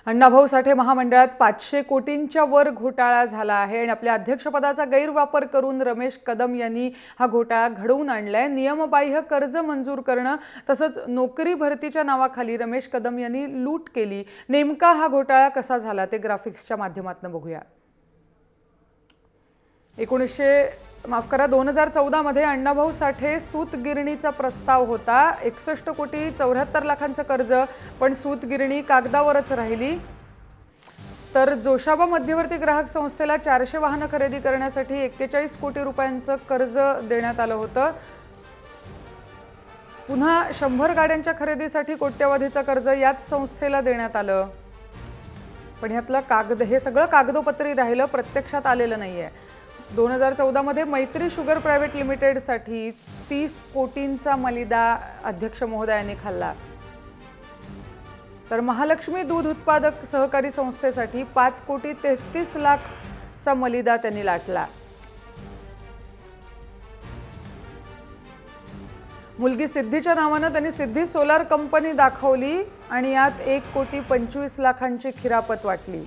अण्णाभाऊ साठे महामंडळात 500 कोटींच्या वर घोटाळा झाला आहे आणि आपल्या अध्यक्षपदाचा गैरवापर करून रमेश कदम यांनी हा घोटाळा घडवून आणलाय। नियमबाह्य कर्ज मंजूर करणं तसंच नोकरी भरतीच्या नावाखाली रमेश कदम यांनी लूट केली। नेमका हा घोटाळा कसा झाला ते ग्राफिक्सच्या माध्यमातून बघूया। 2014 मध्ये अण्णाभाऊ साठे सूतगिरणीचा प्रस्ताव होता। 61 कोटी 74 लाखांचं कर्ज, पण सूतगिरणी कागदावरच राहिली। तर जोशाबा मध्यवर्ती ग्राहक संस्थेला 400 वाहनं खरेदी करण्यासाठी 41 कोटी रुपयांचं कर्ज देण्यात आलं होतं। पुन्हा 100 गाड्यांच्या खरेदीसाठी कोट्यवधीचं कर्ज याच संस्थेला देण्यात आलं। पण ह्यातलं हे सगळं कागदोपत्री राहिलं, प्रत्यक्षात आलेलं नाहीये। 2014 मध्ये मैत्री शुगर प्रायव्हेट लिमिटेडसाठी 30 कोटींचा मलिदा अध्यक्ष महोदयांनी खाल्ला। तर महालक्ष्मी दूध उत्पादक सहकारी संस्थेसाठी 5 कोटी 33 लाखचा मलिदा त्यांनी लाटला। मुलगी सिद्धीच्या नावानं त्यांनी सिद्धी सोलार कंपनी दाखवली आणि यात 1 कोटी 25 लाखांची खिरापत वाटली।